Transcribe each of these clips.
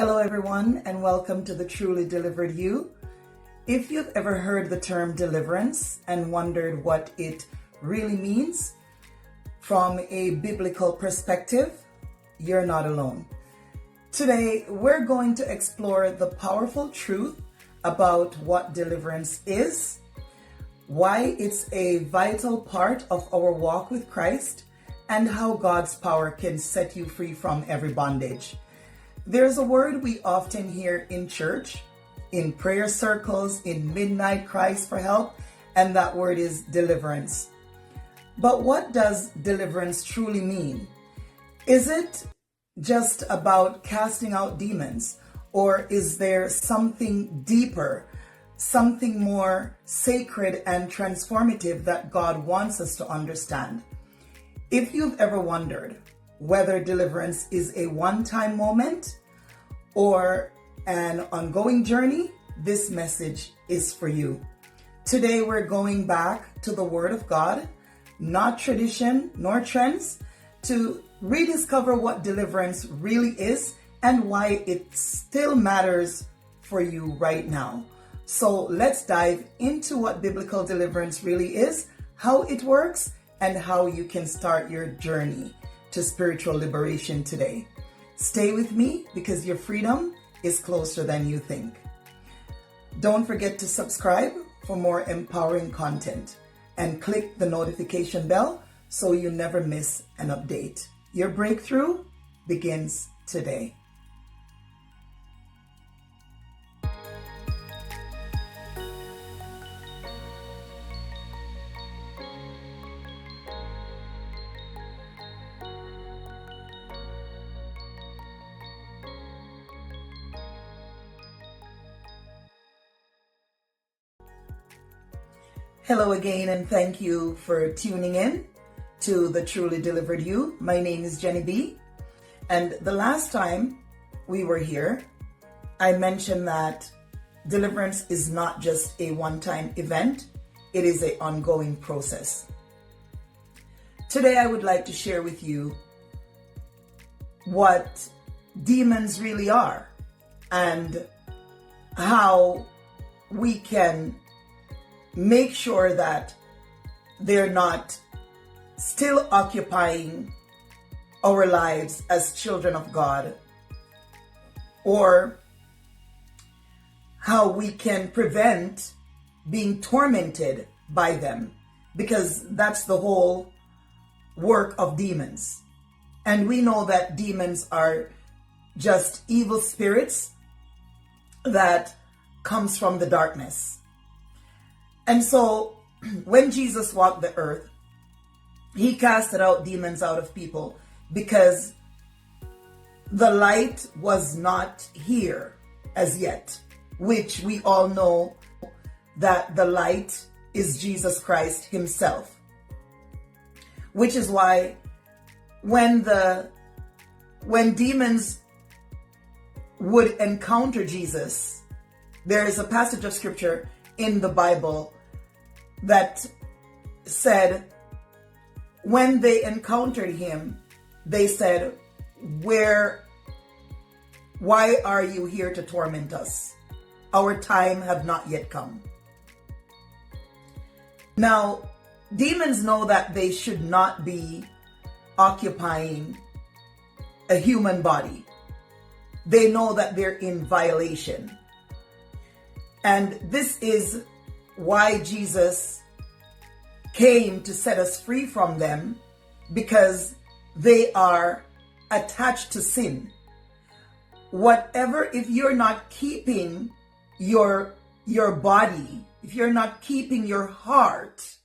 Hello everyone, and welcome to the Truly Delivered You. If you've ever heard the term deliverance and wondered what it really means from a biblical perspective, you're not alone. Today, we're going to explore the powerful truth about what deliverance is, why it's a vital part of our walk with Christ, and how God's power can set you free from every bondage. There's a word we often hear in church, in prayer circles, in midnight cries for help, and that word is deliverance. But what does deliverance truly mean? Is it just about casting out demons, or is there something deeper, something more sacred and transformative that God wants us to understand? If you've ever wondered whether deliverance is a one-time moment or an ongoing journey, this message is for you. Today we're going back to the Word of God, not tradition nor trends, to rediscover what deliverance really is and why it still matters for you right now. So let's dive into what biblical deliverance really is, how it works, and how you can start your journey to spiritual liberation today. Stay with me because your freedom is closer than you think. Don't forget to subscribe for more empowering content and click the notification bell so you never miss an update. Your breakthrough begins today. Hello again, and thank you for tuning in to the Truly Delivered You. My name is Jenny B. And the last time we were here, I mentioned that deliverance is not just a one-time event, it is an ongoing process. Today I would like to share with you what demons really are and how we can make sure that they're not still occupying our lives as children of God, or how we can prevent being tormented by them, because that's the whole work of demons. And we know that demons are just evil spirits that comes from the darkness. And so when Jesus walked the earth, he casted out demons out of people because the light was not here as yet, which we all know that the light is Jesus Christ himself. Which is why when demons would encounter Jesus, there is a passage of scripture in the Bible that said when they encountered him, they said, why are you here to torment us? Our time have not yet come. Now, demons know that they should not be occupying a human body. They know that they're in violation. And this is why Jesus came to set us free from them, because they are attached to sin. If you're not keeping your body, if you're not keeping your heart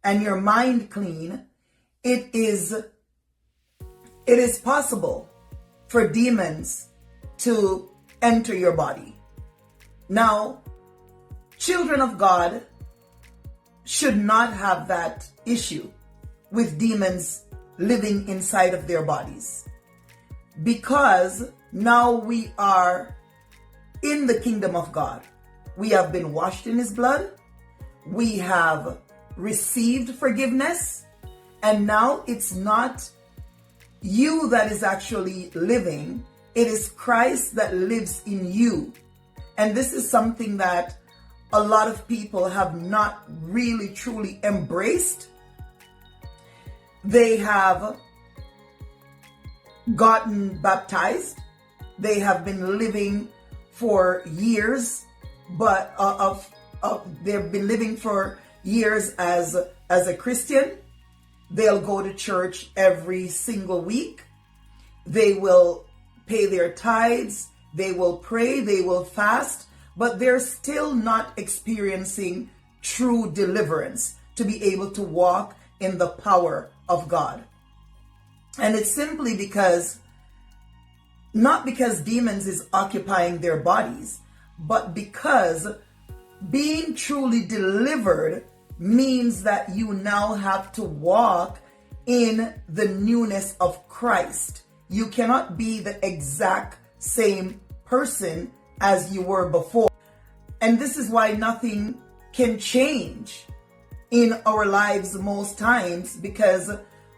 and your mind clean, it is possible for demons to enter your body. Now, children of God should not have that issue with demons living inside of their bodies, because now we are in the kingdom of God. We have been washed in his blood. We have received forgiveness. And now it's not you that is actually living. It is Christ that lives in you. And this is something that a lot of people have not really truly embraced. They have gotten baptized. They have been living for years, but they've been living for years as a Christian. They'll go to church every single week. They will pay their tithes. They will pray. They will fast, but they're still not experiencing true deliverance to be able to walk in the power of God. And it's simply because, not because demons is occupying their bodies, but because being truly delivered means that you now have to walk in the newness of Christ. You cannot be the exact same person as you were before. And this is why nothing can change in our lives most times, because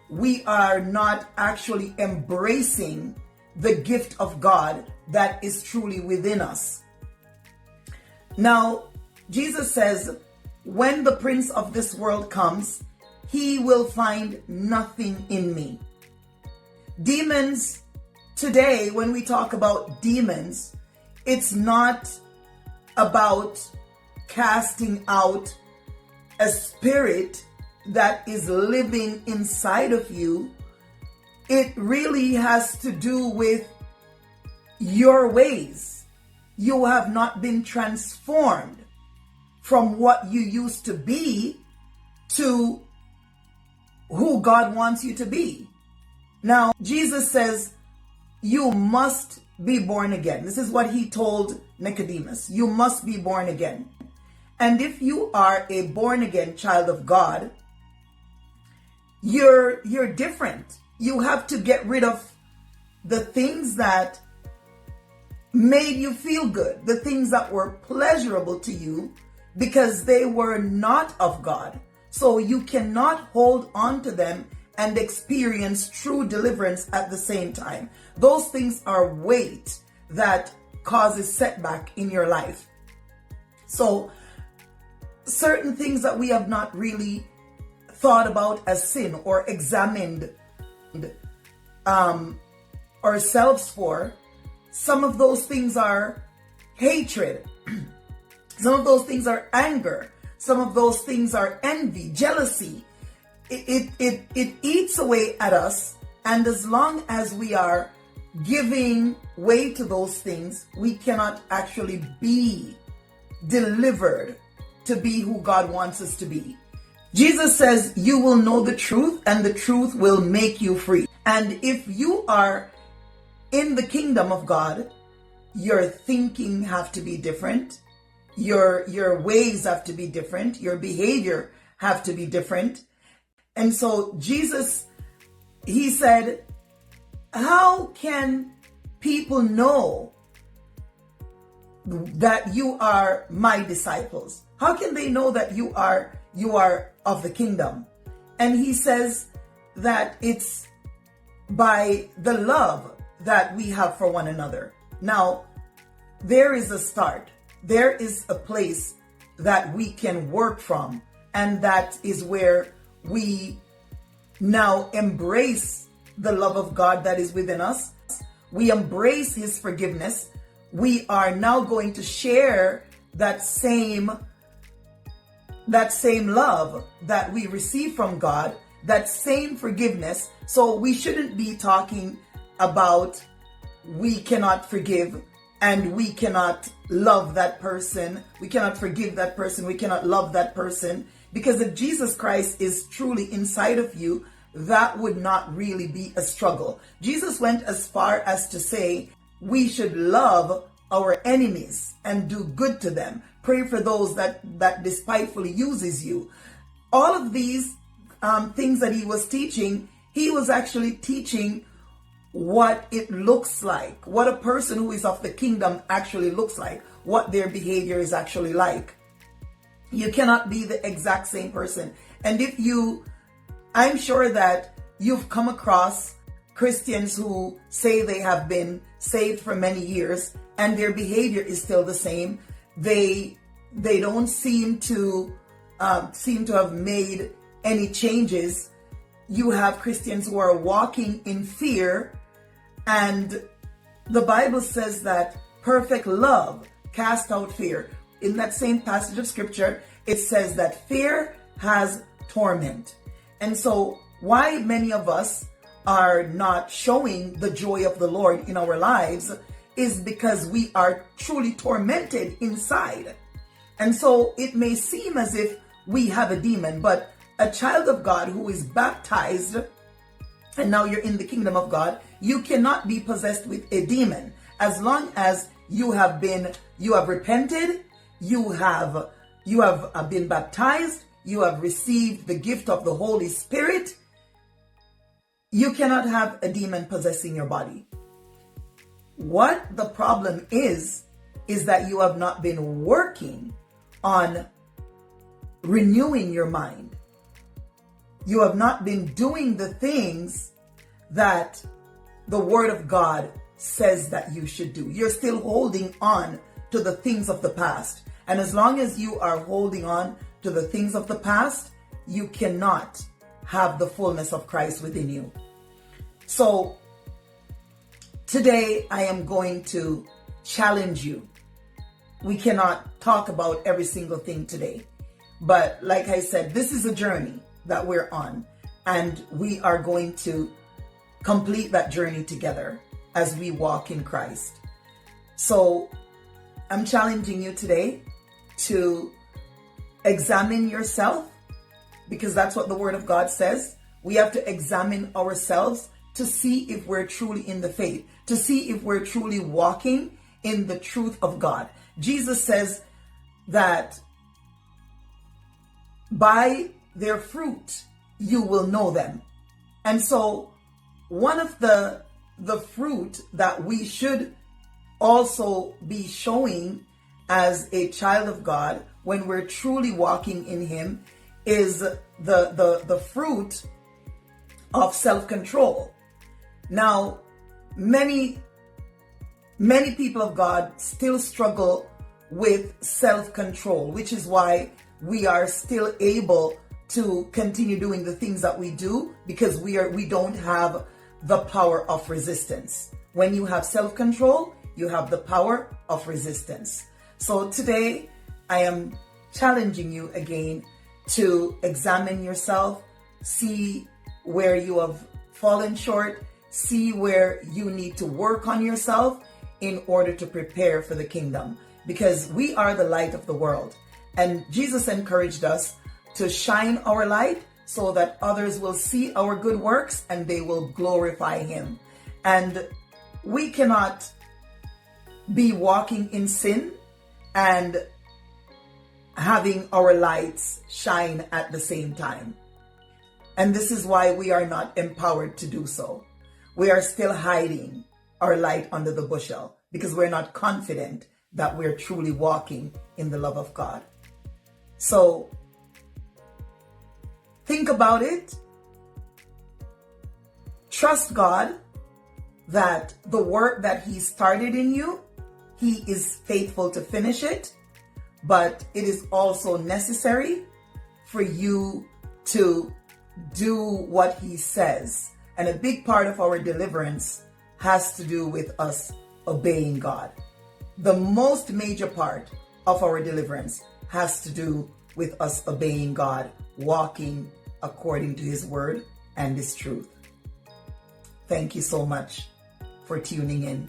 we are not actually embracing the gift of God that is truly within us. Now, Jesus says, when the prince of this world comes, he will find nothing in me. Demons, today, when we talk about demons, it's not about casting out a spirit that is living inside of you. It really has to do with your ways. You have not been transformed from what you used to be to who God wants you to be. Now, Jesus says, you must be born again. This is what he told Nicodemus. You must be born again. And if you are a born again child of God, you're different. You have to get rid of the things that made you feel good, the things that were pleasurable to you, because they were not of God. So you cannot hold on to them and experience true deliverance at the same time. Those things are weight that causes setback in your life. So certain things that we have not really thought about as sin or examined ourselves for, some of those things are hatred. Some of those things are anger. Some of those things are envy, jealousy. It eats away at us. And as long as we are giving way to those things, we cannot actually be delivered to be who God wants us to be. Jesus says, you will know the truth and the truth will make you free. And if you are in the kingdom of God, your thinking have to be different. Your ways have to be different. Your behavior have to be different. And so Jesus, he said, how can people know that you are my disciples? How can they know that you are of the kingdom? And he says that it's by the love that we have for one another. Now, there is a start. There is a place that we can work from, and that is where we now embrace the love of God that is within us. We embrace his forgiveness. We are now going to share that same love that we receive from God, that same forgiveness. So we shouldn't be talking about we cannot forgive and we cannot love that person. We cannot forgive that person. We cannot love that person. Because if Jesus Christ is truly inside of you, that would not really be a struggle. Jesus went as far as to say we should love our enemies and do good to them. Pray for those that despitefully uses you. All of these things that he was teaching, he was actually teaching what it looks like, what a person who is of the kingdom actually looks like, what their behavior is actually like. You cannot be the exact same person. And I'm sure that you've come across Christians who say they have been saved for many years and their behavior is still the same. They don't seem to have made any changes. You have Christians who are walking in fear, and the Bible says that perfect love casts out fear. In that same passage of scripture, it says that fear has torment. And so why many of us are not showing the joy of the Lord in our lives is because we are truly tormented inside. And so it may seem as if we have a demon, but a child of God who is baptized and now you're in the kingdom of God, you cannot be possessed with a demon. As long as you have repented, you have been baptized, you have received the gift of the Holy Spirit, you cannot have a demon possessing your body. What the problem is that you have not been working on renewing your mind. You have not been doing the things that the Word of God says that you should do. You're still holding on to the things of the past. And as long as you are holding on to the things of the past, you cannot have the fullness of Christ within you. So today I am going to challenge you. We cannot talk about every single thing today. But like I said, this is a journey that we're on, and we are going to complete that journey together as we walk in Christ. So I'm challenging you today to examine yourself, because that's what the Word of God says. We have to examine ourselves to see if we're truly in the faith, to see if we're truly walking in the truth of God. Jesus says that by their fruit you will know them. And so one of the fruit that we should also be showing as a child of God when we're truly walking in Him is the fruit of self-control. Now, many people of God still struggle with self-control, which is why we are still able to continue doing the things that we do, because we don't have the power of resistance. When you have self-control, you have the power of resistance. So today I am challenging you again to examine yourself, see where you have fallen short, see where you need to work on yourself in order to prepare for the kingdom, because we are the light of the world. And Jesus encouraged us to shine our light so that others will see our good works and they will glorify Him. And we cannot be walking in sin and having our lights shine at the same time. And this is why we are not empowered to do so. We are still hiding our light under the bushel because we're not confident that we're truly walking in the love of God. So think about it. Trust God that the work that He started in you, He is faithful to finish it. But it is also necessary for you to do what He says. And a big part of our deliverance has to do with us obeying God. The most major part of our deliverance has to do with us obeying God, walking according to His word and His truth. Thank you so much for tuning in.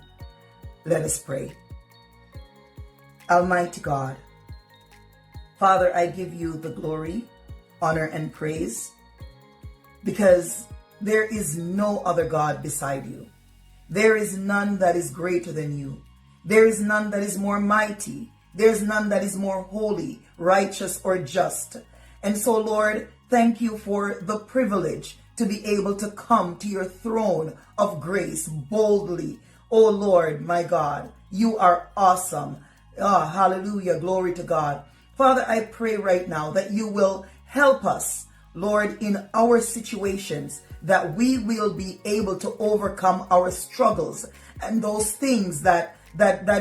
Let us pray. Almighty God, Father, I give you the glory, honor, and praise, because there is no other God beside you. There is none that is greater than you. There is none that is more mighty. There is none that is more holy, righteous, or just. And so, Lord, thank you for the privilege to be able to come to your throne of grace boldly. Oh, Lord, my God, you are awesome. Hallelujah. Glory to God. Father, I pray right now that you will help us, Lord, in our situations that we will be able to overcome our struggles and those things that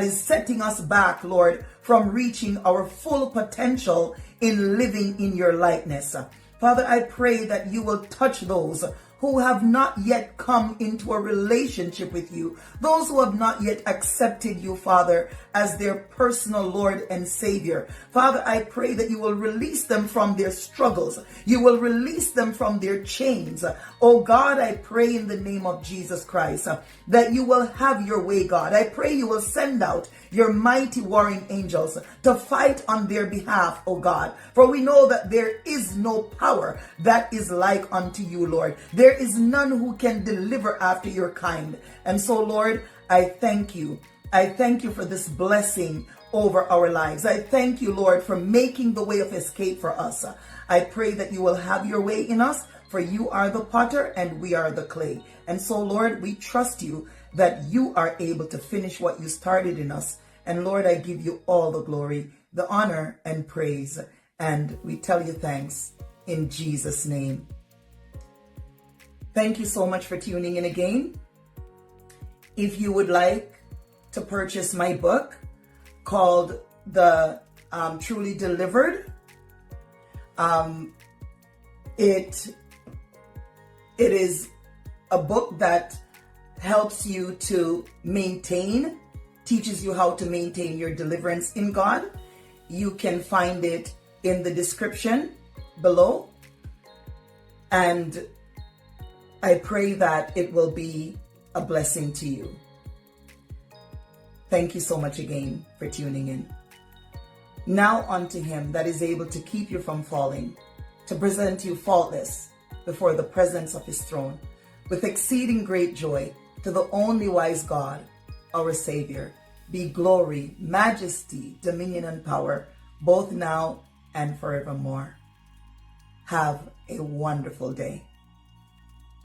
is setting us back, Lord, from reaching our full potential in living in your likeness. Father, I pray that you will touch those who have not yet come into a relationship with you, those who have not yet accepted you, Father, as their personal Lord and Savior. Father, I pray that you will release them from their struggles. You will release them from their chains. Oh God, I pray in the name of Jesus Christ that you will have your way, God. I pray you will send out your mighty warring angels to fight on their behalf, oh God. For we know that there is no power that is like unto you, Lord. There is none who can deliver after your kind. And so, Lord, I thank you. I thank you for this blessing over our lives. I thank you, Lord, for making the way of escape for us. I pray that you will have your way in us, for you are the potter and we are the clay. And so, Lord, we trust you that you are able to finish what you started in us. And Lord, I give you all the glory, the honor, and praise. And we tell you thanks in Jesus' name. Thank you so much for tuning in again. If you would like to purchase my book called The Truly Delivered, it is a book that helps you to teaches you how to maintain your deliverance in God. You can find it in the description below. And I pray that it will be a blessing to you. Thank you so much again for tuning in. Now unto him that is able to keep you from falling, to present you faultless before the presence of his throne, with exceeding great joy, to the only wise God, our Savior, be glory, majesty, dominion, and power, both now and forevermore. Have a wonderful day.